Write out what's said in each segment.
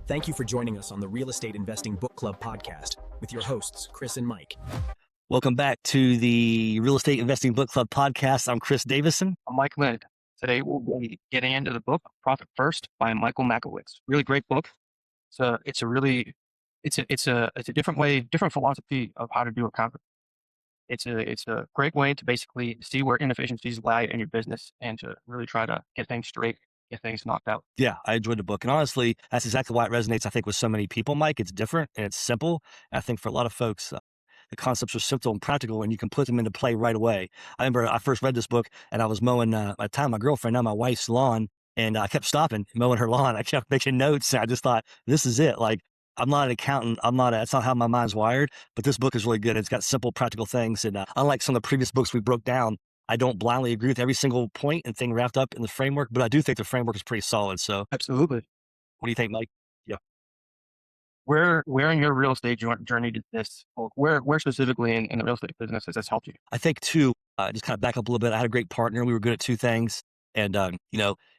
Thank you for joining us on the Real Estate Investing Book Club podcast with your hosts, Chris and Mike. Welcome back to the Real Estate Investing Book Club podcast. I'm Chris Davison. I'm Mike Lind. Today we'll be getting into the book Profit First by Michael Michalowicz. Really great book. It's a different way, different philosophy of how to do accounting. It's a great way to basically see where inefficiencies lie in your business and to really try to get things straight, get things knocked out. Yeah, I enjoyed the book. And honestly, that's exactly why it resonates, I think, with so many people, Mike. It's different and it's simple. And I think for a lot of folks, the concepts are simple and practical and you can put them into play right away. I remember I first read this book and I was mowing, at the time, my girlfriend, now my wife's lawn. And I kept stopping, mowing her lawn. I kept making notes. And I just thought, this is it. Like, I'm not an accountant. That's not how my mind's wired, but this book is really good. It's got simple, practical things. And unlike some of the previous books we broke down, I don't blindly agree with every single point and thing wrapped up in the framework, but I do think the framework is pretty solid. So Absolutely. what do you think, Mike? Yeah. Where in your real estate journey did this, where specifically in the real estate business has this helped you? I think too, just kind of back up a little bit. I had a great partner. We were good at two things. And,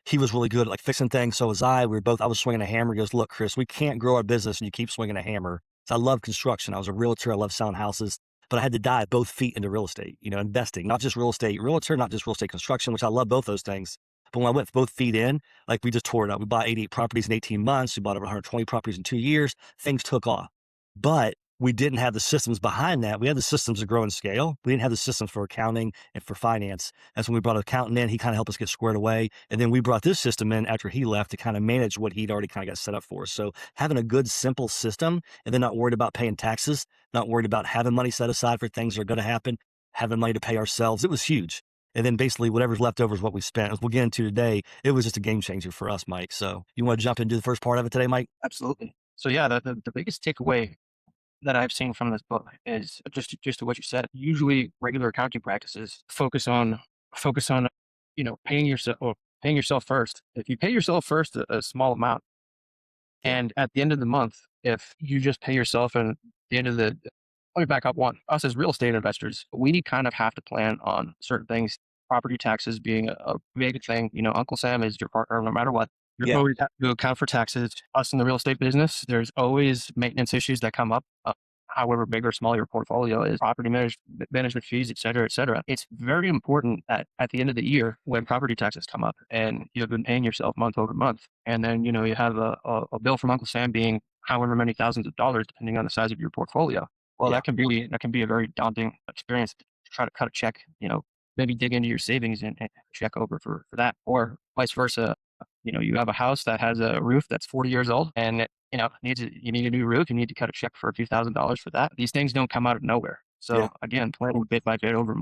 he was really good at like fixing things. So was I. I was swinging a hammer. He goes, look, Chris, we can't grow our business and you keep swinging a hammer. So I love construction. I was a realtor. I love selling houses, but I had to dive both feet into real estate, investing, not just real estate realtor, not just real estate construction, which I love both those things. But when I went both feet in, like we just tore it up. We bought 88 properties in 18 months. We bought over 120 properties in 2 years. Things took off, but we didn't have the systems behind that. We had the systems to grow and scale. We didn't have the systems for accounting and for finance. That's when we brought an accountant in. He kind of helped us get squared away. And then we brought this system in after he left to kind of manage what he'd already kind of got set up for us. So having a good, simple system and then not worried about paying taxes, not worried about having money set aside for things that are going to happen, having money to pay ourselves. It was huge. And then basically whatever's left over is what we spent. As we'll get into today, it was just a game changer for us, Mike. So you want to jump into the first part of it today, Mike? Absolutely. So yeah, the biggest takeaway that I've seen from this book is just to what you said. Usually regular accounting practices focus on, paying yourself first. If you pay yourself first a small amount, and at the end of the month, if you just pay yourself and at the end of let me back up one. Us as real estate investors, we kind of have to plan on certain things, property taxes being a big thing. Uncle Sam is your partner no matter what. You're always have to account for taxes. Us in the real estate business, there's always maintenance issues that come up. However big or small your portfolio is, property management fees, et cetera, et cetera. It's very important that at the end of the year, when property taxes come up and you've been paying yourself month over month, and then, you have a bill from Uncle Sam being however many thousands of dollars, depending on the size of your portfolio. Well, that can be a very daunting experience to try to cut a check, maybe dig into your savings and check over for that, or vice versa. You have a house that has a roof that's 40 years old and you need a new roof. You need to cut a check for a few $1,000s for that. These things don't come out of nowhere. So again, planning bit by bit over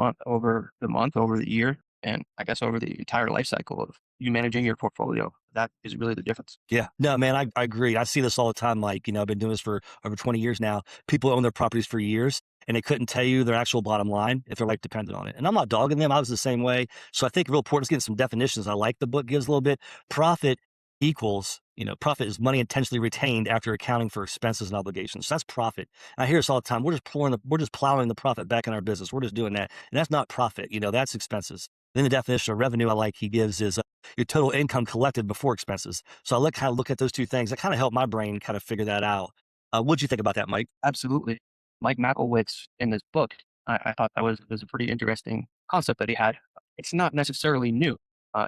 the year, and I guess over the entire life cycle of you managing your portfolio. That is really the difference. Yeah, no, man, I agree. I see this all the time. Like, I've been doing this for over 20 years now. People own their properties for years and they couldn't tell you their actual bottom line if their life depended on it. And I'm not dogging them. I was the same way. So I think real important is getting some definitions. I like the book gives a little bit. Profit equals, profit is money intentionally retained after accounting for expenses and obligations. So that's profit. And I hear this all the time. We're just plowing the profit back in our business. We're just doing that. And that's not profit. That's expenses. Then the definition of revenue he gives is your total income collected before expenses. So I look at those two things. That kind of helped my brain kind of figure that out. What'd you think about that, Mike? Absolutely. Mike Michalowicz in this book, I thought that was a pretty interesting concept that he had. It's not necessarily new.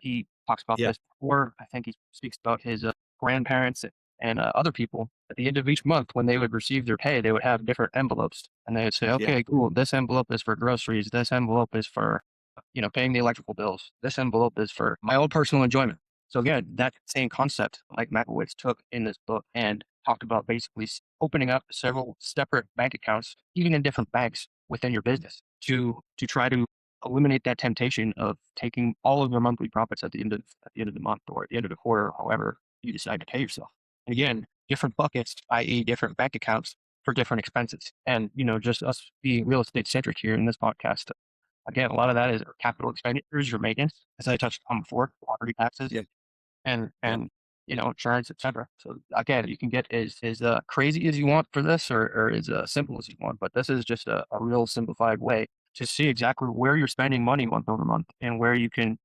He talks about this before. I think he speaks about his grandparents and other people. At the end of each month, when they would receive their pay, they would have different envelopes, and they would say, "Okay, cool. This envelope is for groceries. This envelope is for, paying the electrical bills. This envelope is for my own personal enjoyment." So again, that same concept, like Michalowicz took in this book and talked about basically opening up several separate bank accounts, even in different banks within your business, to try to eliminate that temptation of taking all of your monthly profits at the end of the month or at the end of the quarter, however you decide to pay yourself. And again, different buckets, i.e. different bank accounts for different expenses. And, just us being real estate centric here in this podcast, again, a lot of that is capital expenditures, your maintenance, as I touched on before, property taxes, and insurance, et cetera. So again, you can get as crazy as you want for this or as simple as you want, but this is just a real simplified way to see exactly where you're spending money month over month and where you can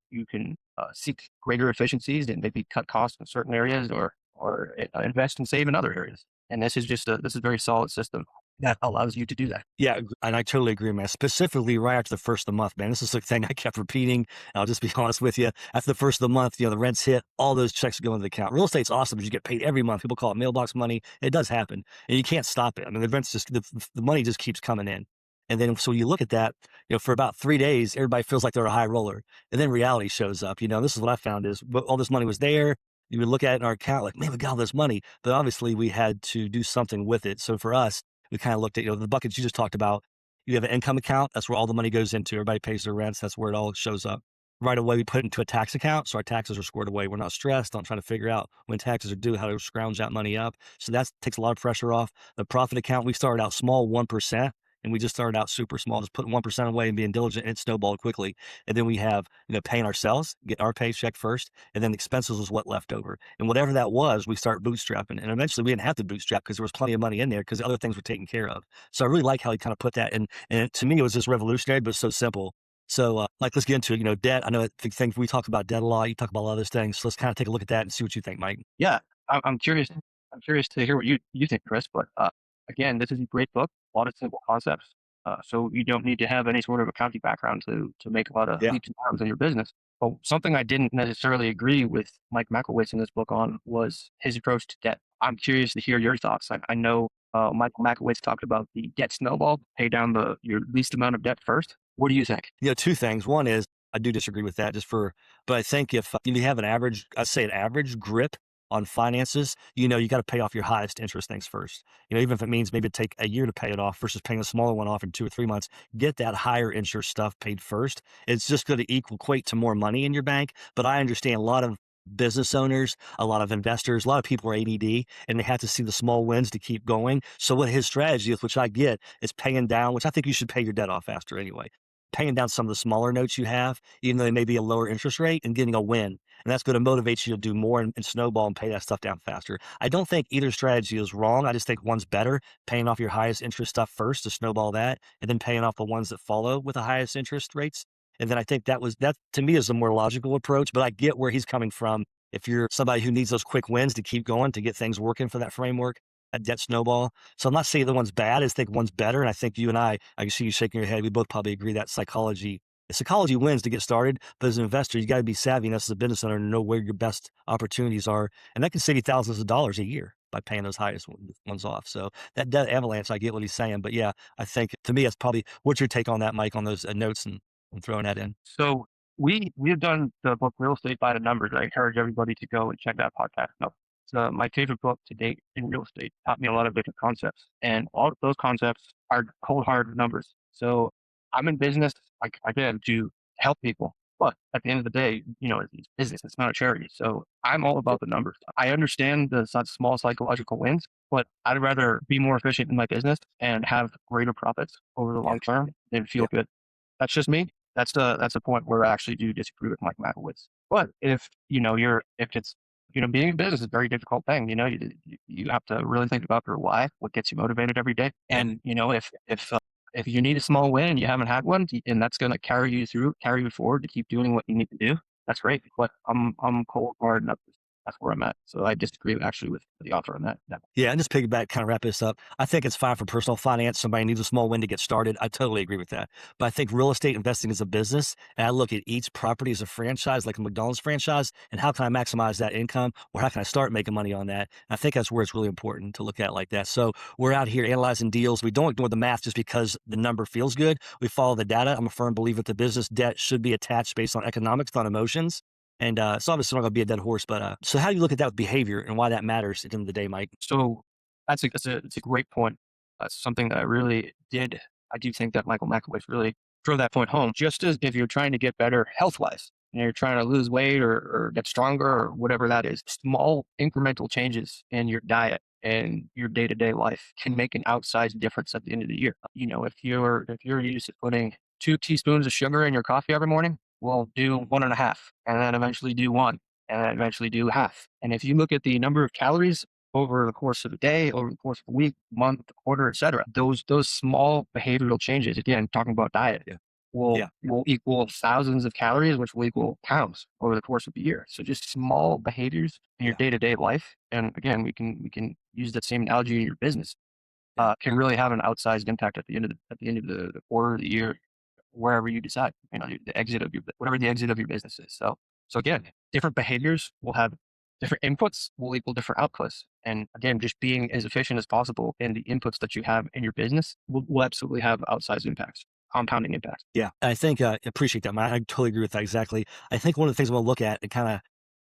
seek greater efficiencies and maybe cut costs in certain areas or or invest and save in other areas. And this is just this is a very solid system that allows you to do that. Yeah, and I totally agree, man. Specifically, right after the first of the month, man. This is the thing I kept repeating. I'll just be honest with you. After the first of the month, the rent's hit, all those checks go into the account. Real estate's awesome because you get paid every month. People call it mailbox money. It does happen, and you can't stop it. I mean, the rent's just the money just keeps coming in. And then so you look at that, for about 3 days, everybody feels like they're a high roller, and then reality shows up. This is what I found is all this money was there. You would look at it in our account like, man, we got all this money, but obviously we had to do something with it. So for us, we kind of looked at, the buckets you just talked about. You have an income account. That's where all the money goes into. Everybody pays their rents. That's where it all shows up. Right away, we put it into a tax account. So our taxes are squared away. We're not stressed, not trying to figure out when taxes are due, how to scrounge that money up. So that takes a lot of pressure off. The profit account, we started out small, 1%. And we just started out super small, just putting 1% away and being diligent, and it snowballed quickly. And then we have, paying ourselves, get our paycheck first, and then the expenses was what left over. And whatever that was, we start bootstrapping. And eventually we didn't have to bootstrap because there was plenty of money in there because other things were taken care of. So I really like how he kind of put that in. And to me, it was just revolutionary, but so simple. So let's get into it. Debt. I know things we talked about debt a lot. You talk about a lot of those things. So let's kind of take a look at that and see what you think, Mike. Yeah, I'm curious. I'm curious to hear what you think, Chris. But again, this is a great book. A lot of simple concepts. So you don't need to have any sort of accounting background to make a lot of leaps and bounds in your business. But something I didn't necessarily agree with Mike Michalowicz in this book on was his approach to debt. I'm curious to hear your thoughts. I know Michael Michalowicz talked about the debt snowball, pay down your least amount of debt first. What do you think? Two things. One is I do disagree with that but I think if you have an average grip on finances, you got to pay off your highest interest things first. Even if it means maybe take a year to pay it off versus paying a smaller one off in 2 or 3 months, get that higher interest stuff paid first. It's just going to equate to more money in your bank. But I understand a lot of business owners, a lot of investors, a lot of people are ADD and they have to see the small wins to keep going. So what his strategy is, which I get, is paying down, which I think you should pay your debt off faster anyway. Paying down some of the smaller notes you have, even though they may be a lower interest rate, and getting a win. And that's going to motivate you to do more and snowball and pay that stuff down faster. I don't think either strategy is wrong. I just think one's better, paying off your highest interest stuff first to snowball that, and then paying off the ones that follow with the highest interest rates. And then I think that to me is a more logical approach, but I get where he's coming from. If you're somebody who needs those quick wins to keep going, to get things working for that framework, a debt snowball. So I'm not saying the one's bad. I just think one's better. And I think you and I can see you shaking your head. We both probably agree that psychology wins to get started. But as an investor, you got to be savvy enough as a business owner to know where your best opportunities are. And that can save you thousands of dollars a year by paying those highest ones off. So that debt avalanche, I get what he's saying. But yeah, I think to me, that's probably, what's your take on that, Mike, on those notes and throwing that in? So we have done the book Real Estate by the Numbers. I encourage everybody to go and check that podcast out. It's my favorite book to date in real estate. Taught me a lot of different concepts, and all of those concepts are cold hard numbers. So I'm in business, again, to help people. But at the end of the day, it's business. It's not a charity. So I'm all about the numbers. I understand the small psychological wins, but I'd rather be more efficient in my business and have greater profits over the long term than feel good. That's just me. That's the point where I actually do disagree with Mike Michalowicz. But if it's being in business is a very difficult thing. You have to really think about your why, what gets you motivated every day. And if you need a small win and you haven't had one, and that's going to carry you forward to keep doing what you need to do, that's great. But I'm cold hard enough. That's where I'm at. So I disagree actually with the author on that. Yeah, and just piggyback, kind of wrap this up. I think it's fine for personal finance. Somebody needs a small win to get started. I totally agree with that. But I think real estate investing is a business, and I look at each property as a franchise, like a McDonald's franchise, and how can I maximize that income, or how can I start making money on that? And I think that's where it's really important to look at it like that. So we're out here analyzing deals. We don't ignore the math just because the number feels good. We follow the data. I'm a firm believer that the business debt should be attached based on economics, not emotions. And it's obviously not going to be a dead horse, but so how do you look at that with behavior and why that matters at the end of the day, Mike? So it's a great point. That's something that I do think that Michael Michalowicz really drove that point home. Just as if you're trying to get better health-wise, and you're trying to lose weight or get stronger or whatever that is, small incremental changes in your diet and your day-to-day life can make an outsized difference at the end of the year. If you're used to putting 2 teaspoons of sugar in your coffee every morning, we'll do 1.5, and then eventually do 1, and then eventually do half. And if you look at the number of calories over the course of a day, over the course of a week, month, quarter, etc., those small behavioral changes, again, talking about diet, Yeah. will equal thousands of calories, which will equal pounds over the course of the year. So just small behaviors in your Yeah. day-to-day life. And again, we can use that same analogy in your business, Yeah. can really have an outsized impact at the end of the quarter, the year, wherever you decide, the exit of whatever the exit of your business is. So again, different behaviors will have different inputs will equal different outputs. And again, just being as efficient as possible in the inputs that you have in your business will absolutely have outsized impacts, compounding impacts. Yeah. I think, appreciate that, man. I totally agree with that. Exactly. I think one of the things I want to look at and kind of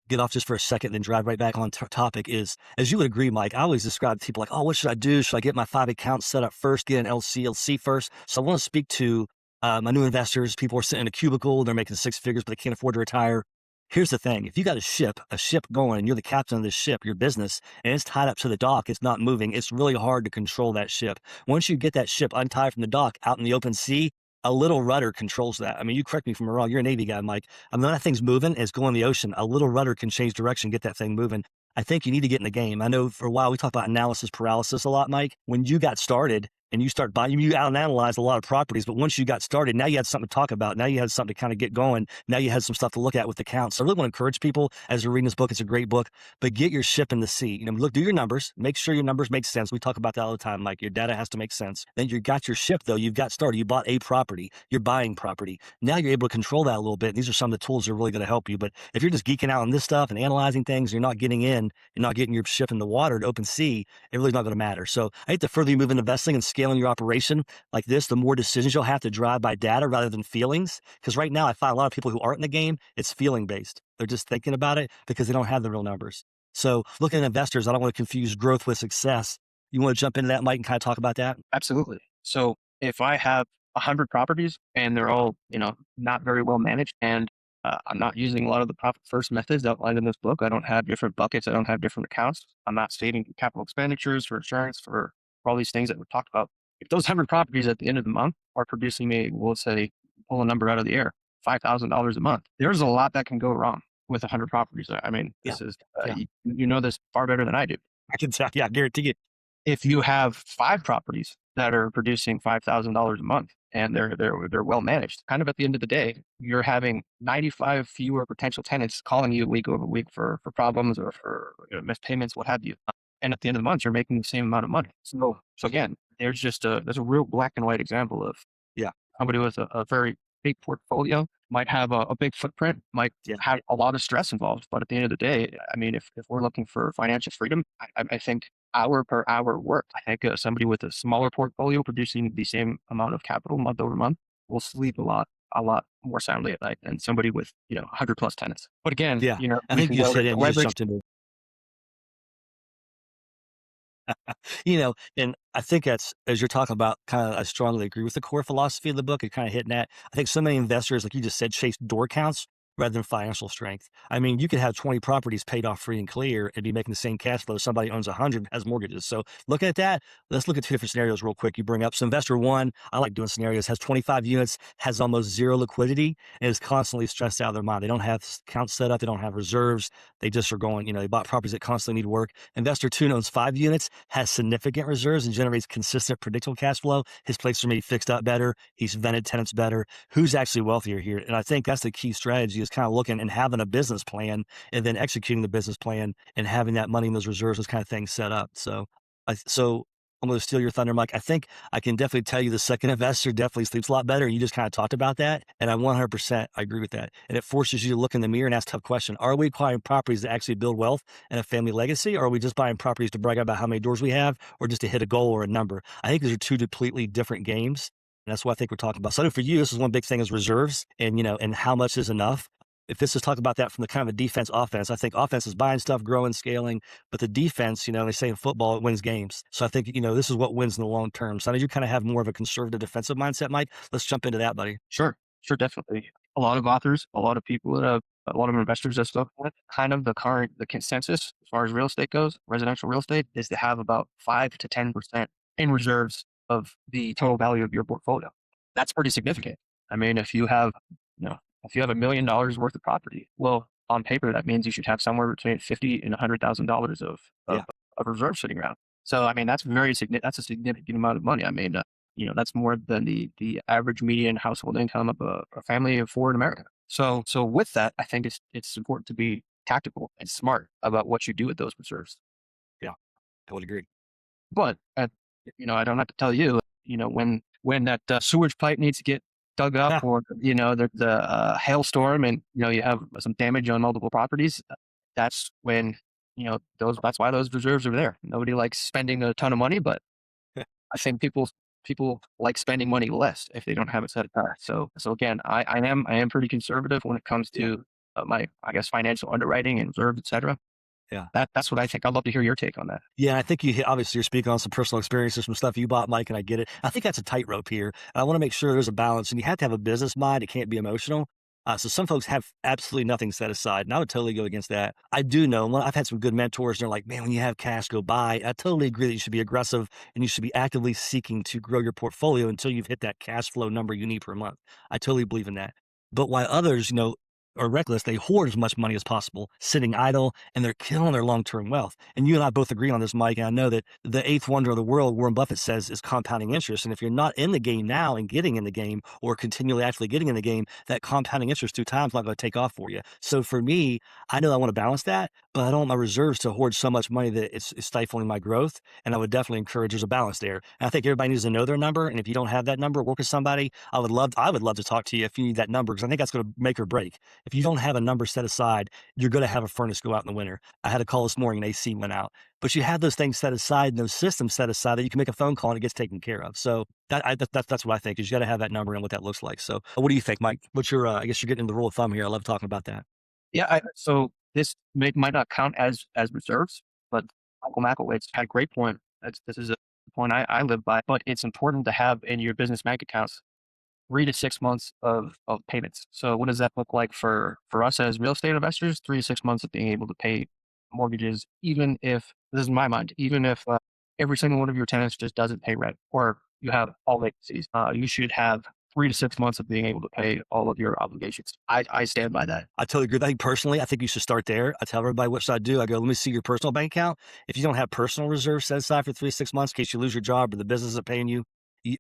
get off just for a second, then drive right back on topic is, as you would agree, Mike, I always describe to people like, oh, what should I do? Should I get my 5 accounts set up first, get an LC first? So I want to speak to my new investors. People are sitting in a cubicle, they're making 6 figures, but they can't afford to retire. Here's the thing. If you got a ship going, and you're the captain of this ship, your business, and it's tied up to the dock, it's not moving. It's really hard to control that ship. Once you get that ship untied from the dock out in the open sea, a little rudder controls that. I mean, you correct me if I'm wrong. You're a Navy guy, Mike. I mean, when that thing's moving, it's going in the ocean. A little rudder can change direction, get that thing moving. I think you need to get in the game. I know for a while we talk about analysis paralysis a lot, Mike. When you got started and you start buying, you out-analyze a lot of properties, but once you got started, now you had something to talk about. Now you had something to kind of get going. Now you had some stuff to look at with the counts. So I really want to encourage people as they're reading this book. It's a great book, but get your ship in the sea. Look, do your numbers, make sure your numbers make sense. We talk about that all the time, Mike. Your data has to make sense. Then you got your ship though. You've got started. You bought a property. You're buying property. Now you're able to control that a little bit. These are some of the tools that are really going to help you. But if you're just geeking out on this stuff and analyzing things, you're not getting in, you're not getting your ship in the water to open sea, it really not going to matter. So I think the further you move in investing and scaling your operation like this, the more decisions you'll have to drive by data rather than feelings. Because right now I find a lot of people who aren't in the game, it's feeling based. They're just thinking about it because they don't have the real numbers. So looking at investors, I don't want to confuse growth with success. You want to jump into that, Mike, and kind of talk about that? Absolutely. So if I have 100 properties and they're all, not very well managed, and I'm not using a lot of the profit first methods outlined in this book. I don't have different buckets. I don't have different accounts. I'm not stating capital expenditures for insurance for all these things that we talked about. If those 100 properties at the end of the month are producing me, we'll say, pull a number out of the air, $5,000 a month, there's a lot that can go wrong with 100 properties. I mean, Yeah. this is, Yeah. you know this far better than I do. I can tell. Yeah, I guarantee you. If you have 5 properties that are producing $5,000 a month and they're well managed, kind of at the end of the day, you're having 95 fewer potential tenants calling you week over week for problems or for missed payments, what have you. And at the end of the month, you're making the same amount of money. So again, there's a real black and white example of Yeah. somebody with a very big portfolio might have a big footprint, might Yeah. have a lot of stress involved. But at the end of the day, I mean, if we're looking for financial freedom, I think hour per hour work, I think somebody with a smaller portfolio producing the same amount of capital month over month will sleep a lot more soundly at night than somebody with, 100 plus tenants. But again, Yeah. I we think can you go just hit into it. You just leverage. jumped into and I think that's, as you're talking about, kind of, I strongly agree with the core philosophy of the book. It kind of hitting that. I think so many investors, like you just said, chase door counts rather than financial strength. I mean, you could have 20 properties paid off free and clear and be making the same cash flow. Somebody owns 100, has mortgages. So looking at that, let's look at 2 different scenarios real quick. You bring up, so investor one, I like doing scenarios, has 25 units, has almost zero liquidity, and is constantly stressed out of their mind. They don't have accounts set up. They don't have reserves. They just are going, they bought properties that constantly need work. Investor two owns 5 units, has significant reserves and generates consistent, predictable cash flow. His places are maybe fixed up better. He's vented tenants better. Who's actually wealthier here? And I think that's the key strategy, is kind of looking and having a business plan and then executing the business plan and having that money in those reserves, those kind of things set up. So I'm going to steal your thunder, Mike. I think I can definitely tell you the second investor definitely sleeps a lot better. You just kind of talked about that. And I 100% agree with that. And it forces you to look in the mirror and ask a tough question. Are we acquiring properties that actually build wealth and a family legacy? Or are we just buying properties to brag about how many doors we have or just to hit a goal or a number? I think these are 2 completely different games. And that's what I think we're talking about. So I know for you, this is one big thing, is reserves and, and how much is enough. If this is talk about that from the kind of a defense offense, I think offense is buying stuff, growing, scaling, but the defense, they say in football, it wins games. So I think, this is what wins in the long term. So I know you kind of have more of a conservative defensive mindset, Mike. Let's jump into that, buddy. Sure, definitely. A lot of authors, a lot of people that have, a lot of investors that spoke with, kind of the consensus as far as real estate goes, residential real estate, is to have about 5 to 10% in reserves of the total value of your portfolio. That's pretty significant. I mean, if you have, if you have $1 million worth of property, well, on paper, that means you should have somewhere between $50,000 and $100,000 of Yeah. reserves sitting around. So, I mean, that's very significant. That's a significant amount of money. I mean, That's more than the average median household income of a family of four in America. So with that, I think it's important to be tactical and smart about what you do with those reserves. Yeah, I would agree. But I don't have to tell you, when that sewage pipe needs to get dug up, Yeah, or there's a hailstorm, and you have some damage on multiple properties. That's when those. That's why those reserves are there. Nobody likes spending a ton of money, but I think people like spending money less if they don't have it set aside. So again, I am pretty conservative when it comes yeah, to my, I guess, financial underwriting and reserves, etc. yeah. That's what I think. I'd love to hear your take on that. Yeah, I think obviously you're speaking on some personal experiences, some stuff you bought, Mike, and I get it. I think that's a tightrope here. I want to make sure there's a balance, and you have to have a business mind. It can't be emotional. So some folks have absolutely nothing set aside, and I would totally go against that. I do know, well, I've had some good mentors, and they're like, man, when you have cash, go buy. I totally agree that you should be aggressive and you should be actively seeking to grow your portfolio until you've hit that cash flow number you need per month. I totally believe in that. But while others, are reckless, they hoard as much money as possible, sitting idle, and they're killing their long-term wealth. And you and I both agree on this, Mike. And I know that the eighth wonder of the world, Warren Buffett says, is compounding interest. And if you're not in the game now and getting in the game, or continually actually getting in the game, that compounding interest through time is not going to take off for you. So for me, I know I want to balance that, but I don't want my reserves to hoard so much money that it's stifling my growth. And I would definitely encourage there's a balance there. And I think everybody needs to know their number. And if you don't have that number, work with somebody. I would love to talk to you if you need that number, because I think that's going to make or break. If you don't have a number set aside, you're going to have a furnace go out in the winter. I had a call this morning and AC went out, but you have those things set aside and those systems set aside that you can make a phone call and it gets taken care of. So that's what I think is you got to have that number and what that looks like. So what do you think, Mike? What's your, I guess you're getting the rule of thumb here. I love talking about that. Yeah. So this might not count as reserves, but Michael Michalowicz had a great point. This is a point I live by. But it's important to have in your business bank accounts 3 to 6 months of payments. So what does that look like for us as real estate investors? 3 to 6 months of being able to pay mortgages, even if, this is my mind, even if every single one of your tenants just doesn't pay rent, or you have all vacancies, you should have 3 to 6 months of being able to pay all of your obligations. I stand by that. I totally agree. I think personally, I think you should start there. I tell everybody what should I do. I go, let me see your personal bank account. If you don't have personal reserves set aside for 3 to 6 months in case you lose your job or the business isn't paying you,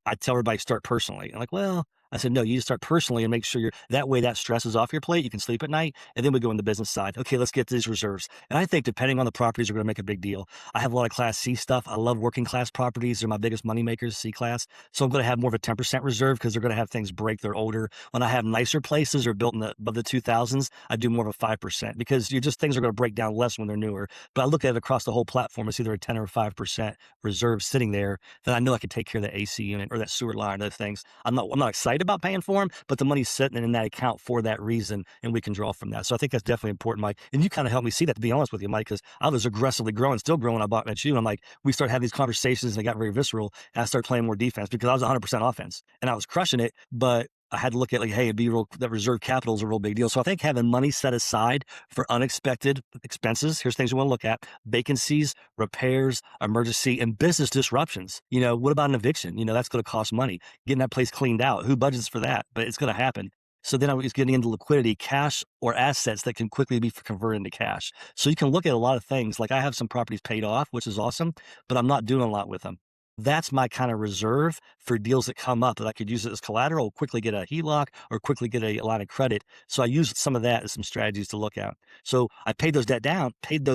I tell everybody start personally. I'm like, well, I said, no, you just start personally and make sure that way that stress is off your plate. You can sleep at night. And then we go in the business side. Okay, let's get these reserves. And I think depending on the properties, are going to make a big deal. I have a lot of class C stuff. I love working class properties. They're my biggest money makers, C class. So I'm going to have more of a 10% reserve because they're going to have things break. They're older. When I have nicer places or built above the 2000s, I do more of a 5% because things are going to break down less when they're newer. But I look at it across the whole platform. It's either a 10 or 5% reserve sitting there that I know I can take care of the AC unit or that sewer line, those things. I'm not excited about paying for them, but the money's sitting in that account for that reason, and we can draw from that. So I think that's definitely important, Mike. And you kind of helped me see that, to be honest with you, Mike, because I was aggressively growing, still growing. I met you, and I'm like, we started having these conversations, and it got very visceral, and I started playing more defense because I was 100% offense, and I was crushing it, but I had to look at like, hey, that reserve capital is a real big deal. So I think having money set aside for unexpected expenses, here's things we want to look at: vacancies, repairs, emergency, and business disruptions. What about an eviction? That's going to cost money. Getting that place cleaned out, who budgets for that? But it's going to happen. So then I was getting into liquidity, cash or assets that can quickly be converted into cash. So you can look at a lot of things. Like I have some properties paid off, which is awesome, but I'm not doing a lot with them. That's my kind of reserve for deals that come up that I could use it as collateral, quickly get a HELOC or quickly get a line of credit. So I use some of that as some strategies to look at. So I paid those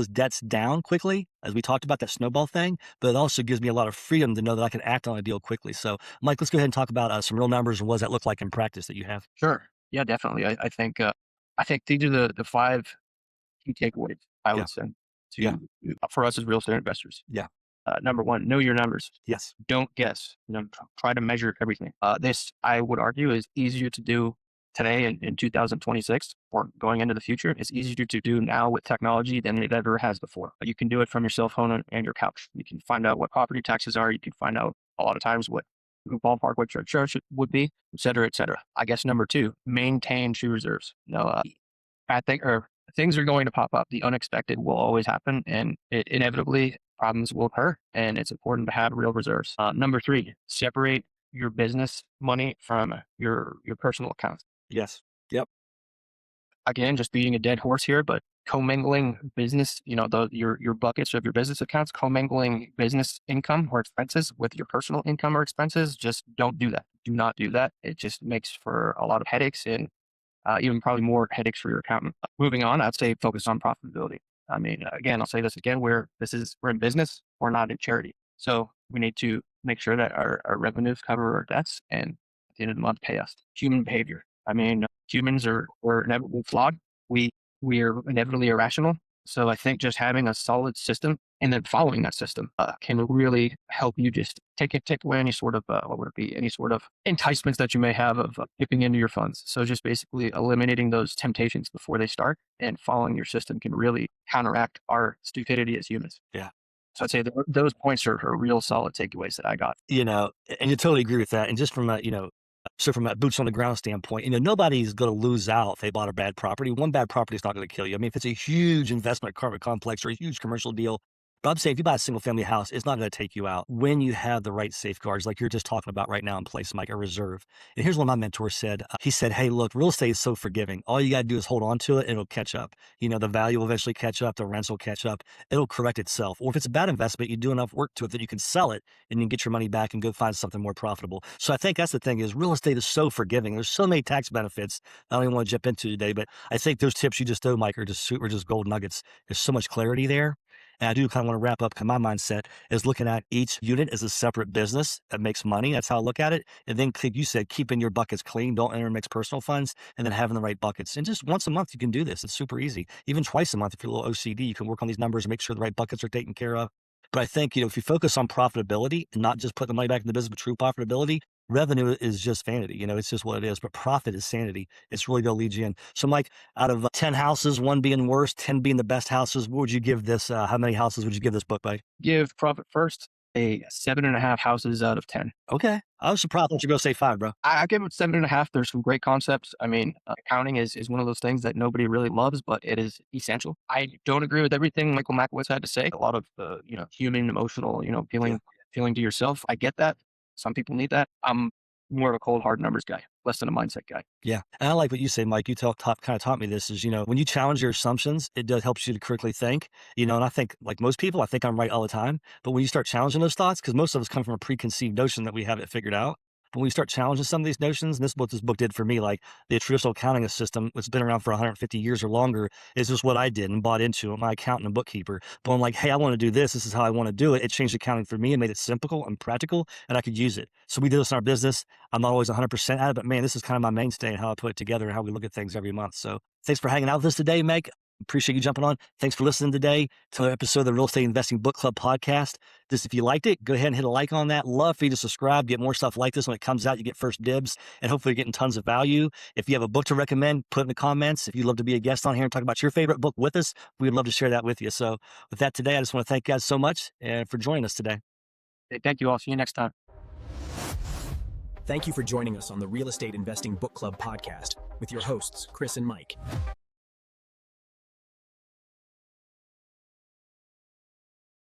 debts down quickly, as we talked about that snowball thing, but it also gives me a lot of freedom to know that I can act on a deal quickly. So Mike, let's go ahead and talk about some real numbers and what does that look like in practice that you have? Sure. Yeah, definitely. I think these are the five key takeaways I Yeah. would say Yeah. for us as real estate investors. Yeah. Number one, know your numbers. Yes. Don't guess. Try to measure everything. This, I would argue, is easier to do today in 2026 or going into the future. It's easier to do now with technology than it ever has before. You can do it from your cell phone and your couch. You can find out what property taxes are. You can find out a lot of times what ballpark, what your insurance would be, et cetera, et cetera. I guess number two, maintain true reserves. I think, or things are going to pop up. The unexpected will always happen, and inevitably problems will occur. And it's important to have real reserves. Number three, separate your business money from your personal accounts. Yes. Yep. Again, just beating a dead horse here, but commingling business, your buckets of your business accounts, commingling business income or expenses with your personal income or expenses. Just don't do that. Do not do that. It just makes for a lot of headaches and even probably more headaches for your accountant. Moving on, I'd say focus on profitability. I mean, again, I'll say this again, we're in business, we're not in charity. So we need to make sure that our revenues cover our debts and at the end of the month pay us. Human behavior. I mean, we're inevitably flawed. We are inevitably irrational. So I think just having a solid system and then following that system can really help you just take away any sort of what would it be, any sort of enticements that you may have of dipping into your funds. So just basically eliminating those temptations before they start, and following your system can really counteract our stupidity as humans. Yeah. So I'd say those points are real solid takeaways that I got. And you totally agree with that. And just from so from a boots on the ground standpoint, nobody's going to lose out if they bought a bad property. One bad property is not going to kill you. I mean, if it's a huge investment apartment complex or a huge commercial deal, but I'm saying if you buy a single family house, it's not going to take you out when you have the right safeguards, like you're just talking about right now in place, Mike, a reserve. And here's what my mentor said. He said, hey, look, real estate is so forgiving. All you got to do is hold on to it and it'll catch up. The value will eventually catch up. The rents will catch up. It'll correct itself. Or if it's a bad investment, you do enough work to it that you can sell it and you can get your money back and go find something more profitable. So I think that's the thing is real estate is so forgiving. There's so many tax benefits I don't even want to jump into today, but I think those tips you just throw, Mike, are just gold nuggets. There's so much clarity there. And I do kind of want to wrap up because my mindset is looking at each unit as a separate business that makes money. That's how I look at it. And then, like you said, keeping your buckets clean, don't intermix personal funds, and then having the right buckets. And just once a month, you can do this. It's super easy. Even twice a month, if you're a little OCD, you can work on these numbers and make sure the right buckets are taken care of. But I think, if you focus on profitability and not just put the money back in the business, but true profitability, revenue is just vanity. It's just what it is. But profit is sanity. It's really going to lead you in. So, Mike, out of 10 houses, one being worst, 10 being the best houses, what would you give this? How many houses would you give this book by? Give Profit First a 7.5 houses out of 10. Okay. I was surprised that you're going to say 5, bro. I give it 7.5. There's some great concepts. I mean, accounting is one of those things that nobody really loves, but it is essential. I don't agree with everything Michael Michalowicz had to say. A lot of the, human, emotional, feeling to yourself. I get that. Some people need that. I'm more of a cold, hard numbers guy, less than a mindset guy. Yeah. And I like what you say, Mike. You kind of taught me this is, when you challenge your assumptions, it does helps you to critically think, and I think like most people, I think I'm right all the time. But when you start challenging those thoughts, because most of us come from a preconceived notion that we have it figured out. But when you start challenging some of these notions, and this is what this book did for me, like the traditional accounting system, which has been around for 150 years or longer, is just what I did and bought into it, my accountant and bookkeeper. But I'm like, hey, I want to do this. This is how I want to do it. It changed accounting for me and made it simple and practical, and I could use it. So we do this in our business. I'm not always 100% at it, but man, this is kind of my mainstay and how I put it together and how we look at things every month. So thanks for hanging out with us today, Meg. Appreciate you jumping on. Thanks for listening today to another episode of the Real Estate Investing Book Club podcast. Just if you liked it, go ahead and hit a like on that. Love for you to subscribe, get more stuff like this when it comes out. You get first dibs, and hopefully you're getting tons of value. If you have a book to recommend, put it in the comments. If you'd love to be a guest on here and talk about your favorite book with us, we would love to share that with you. So with that today, I just want to thank you guys so much for joining us today. Hey, thank you all. See you next time. Thank you for joining us on the Real Estate Investing Book Club podcast with your hosts, Chris and Mike.